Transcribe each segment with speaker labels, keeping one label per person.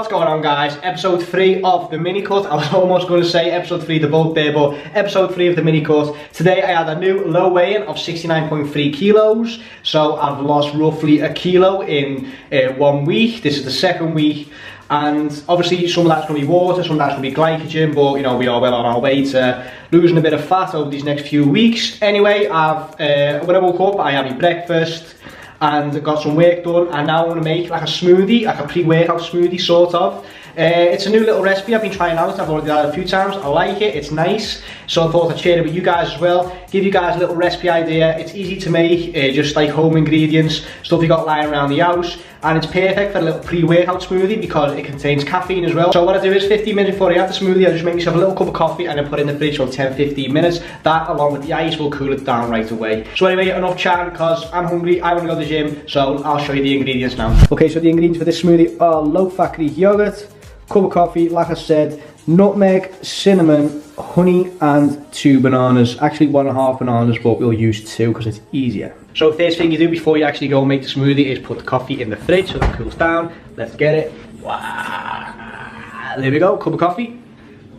Speaker 1: What's going on, guys? Episode 3 of the mini cut. I was almost going to say episode 3, they're both there, but episode 3 of the mini cut. Today I had a new low weigh-in of 69.3 kilos. So I've lost roughly a kilo in 1 week. This is the second week. And obviously some of that's going to be water, some of that's going to be glycogen, but you know, we are well on our way to losing a bit of fat over these next few weeks. Anyway, when I woke up, I had my breakfast and got some work done, and now I want to make like a smoothie, like a pre-workout smoothie sort of. It's a new little recipe I've been trying out. I've already done it a few times. I like it, it's nice, so I thought I'd share it with you guys as well, give you guys a little recipe idea. It's easy to make, just like home ingredients, stuff you got lying around the house, and it's perfect for a little pre-workout smoothie because it contains caffeine as well. So what I do is 15 minutes before I have the smoothie, I just make myself a little cup of coffee and then put it in the fridge for 10-15 minutes. That along with the ice will cool it down right away. So anyway, enough chatting because I'm hungry, I want to go to the gym, so I'll show you the ingredients now. Okay, so the ingredients for this smoothie are low-fat Greek yogurt, cup of coffee, like I said, nutmeg, cinnamon, honey, and 2 bananas. Actually 1.5 bananas, but we'll use 2 because it's easier. So first thing you do before you actually go and make the smoothie is put the coffee in the fridge so it cools down. Let's get it. Wow. There we go, cup of coffee.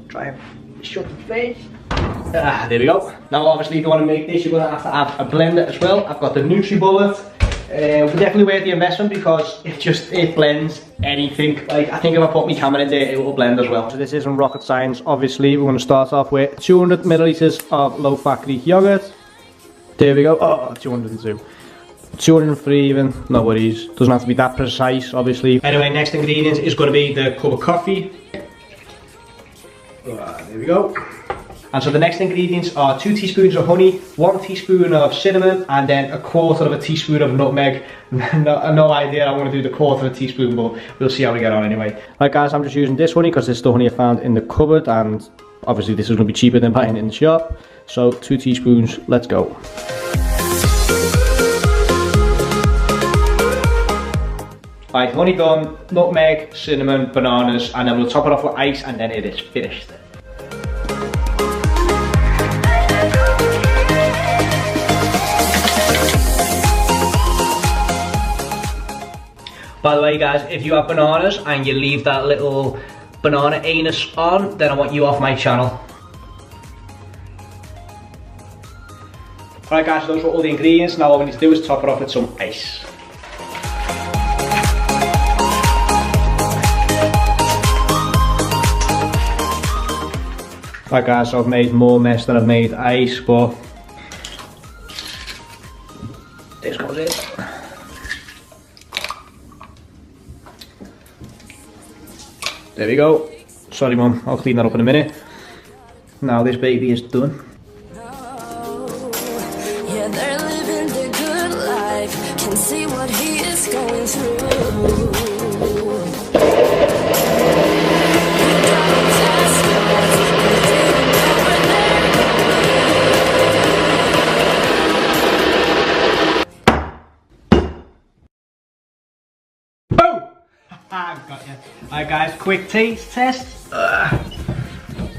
Speaker 1: Try and shut the fridge. There we go. Now obviously if you want to make this, you're going to have a blender as well. I've got the NutriBullet. Definitely worth the investment because it blends anything. Like, I think if I put my camera in there, it will blend as well. So this isn't rocket science. Obviously we're going to start off with 200 milliliters of low-fat Greek yogurt. There we go. Oh, 202. 203 even, no worries. Doesn't have to be that precise, obviously. Anyway, next ingredient is going to be the cup of coffee. There we go. And so the next ingredients are 2 teaspoons of honey, 1 teaspoon of cinnamon, and then 1/4 of a teaspoon of nutmeg. No idea I want to do the 1/4 of a teaspoon, but we'll see how we get on anyway. Right guys, I'm just using this honey because this is the honey I found in the cupboard, and obviously this is going to be cheaper than buying it in the shop. So 2 teaspoons, let's go. Right, honey done, nutmeg, cinnamon, bananas, and then we'll top it off with ice, and then it is finished. By the way guys, if you have bananas and you leave that little banana anus on, then I want you off my channel. Alright guys, so those are all the ingredients. Now all we need to do is top it off with some ice. Right guys, so I've made more mess than I've made ice, but this goes in. There we go. Sorry mum, I'll clean that up in a minute. Now this baby is done. Yeah, they're living their good life. Can see what he is going through. I've got you. Alright guys, quick taste test. I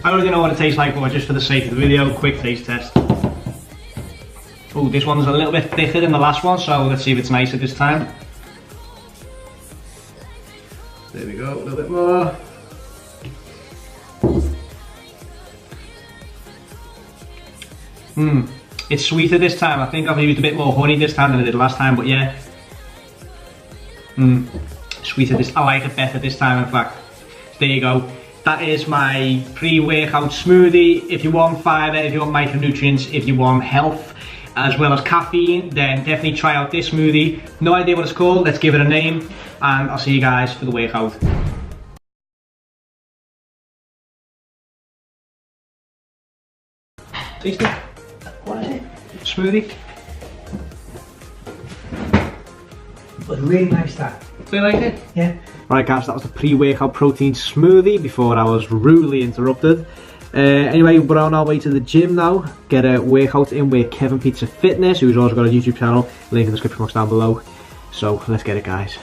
Speaker 1: don't really know what it tastes like, but just for the sake of the video, quick taste test. Oh, this one's a little bit thicker than the last one, so let's see if it's nicer this time. There we go, a little bit more. It's sweeter this time. I think I've used a bit more honey this time than I did last time, but yeah. Sweeter this, I like it better this time in fact. There you go. That is my pre-workout smoothie. If you want fibre, if you want micronutrients, if you want health, as well as caffeine, then definitely try out this smoothie. No idea what it's called, let's give it a name, and I'll see you guys for the workout. Taste it. What is it? Smoothie. It was really nice that. Do you like it? Yeah. Right guys, that was the pre-workout protein smoothie before I was rudely interrupted. Anyway, we're on our way to the gym now. Get a workout in with Kevin Pizza Fitness, who's also got a YouTube channel. Link in the description box down below. So let's get it guys.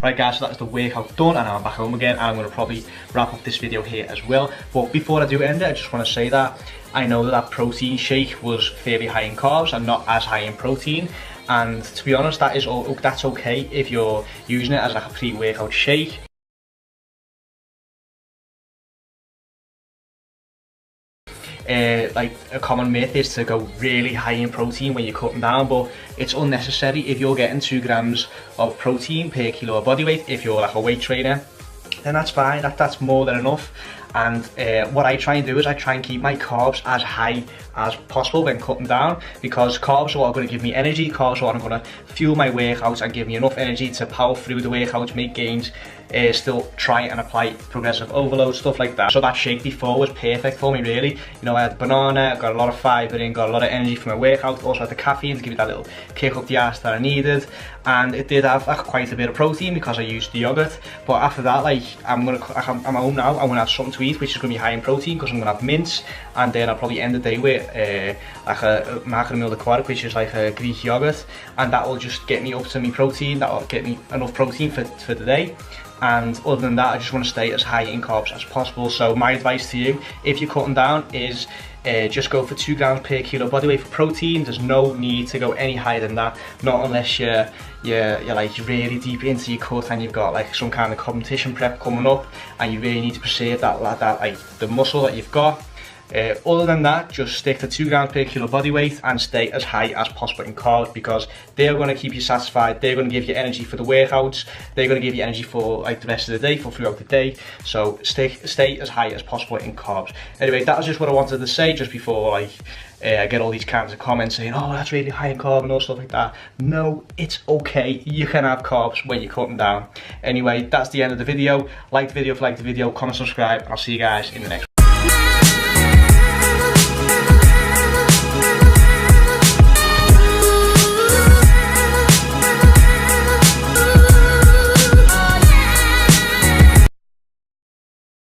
Speaker 1: Right guys, so that is the workout done and I'm back home again, and I'm going to probably wrap up this video here as well. But before I do end it, I just want to say that I know that protein shake was fairly high in carbs and not as high in protein, and to be honest, that's okay if you're using it as like a pre-workout shake. Like a common myth is to go really high in protein when you're cutting down, but it's unnecessary. If you're getting 2 grams of protein per kilo of body weight, if you're like a weight trainer, then that's fine. That's more than enough. And what I try and do is I try and keep my carbs as high as possible when cutting down, because carbs are what are going to give me energy, carbs are what are going to fuel my workouts and give me enough energy to power through the workouts, make gains, still try and apply progressive overload, stuff like that. So that shake before was perfect for me really. You know, I had banana, got a lot of fibre in, got a lot of energy for my workout, also had the caffeine to give me that little kick up the arse that I needed, and it did have quite a bit of protein because I used the yogurt. But after that, like I'm home now, I'm gonna have something to eat which is gonna be high in protein, because I'm gonna have mince, and then I'll probably end the day with like a macromeal aquatic, which is like a Greek yogurt, and that will just get me up to my protein, that will get me enough protein for the day. And other than that, I just want to stay as high in carbs as possible. So my advice to you, if you're cutting down, is just go for 2 grams per kilo body weight for protein. There's no need to go any higher than that, not unless you're like really deep into your cut and you've got like some kind of competition prep coming up and you really need to preserve that like the muscle that you've got. Other than that, just stick to 2 grams per kilo body weight and stay as high as possible in carbs, because they're going to keep you satisfied, they're going to give you energy for the workouts, they're going to give you energy for like the rest of the day, for throughout the day. So stay as high as possible in carbs. Anyway, that was just what I wanted to say just before like I get all these kinds of comments saying, oh, that's really high in carb and all stuff like that. No, it's okay. You can have carbs when you're cutting down. Anyway, that's the end of the video. Like the video if you liked the video, comment, subscribe. I'll see you guys in the next one.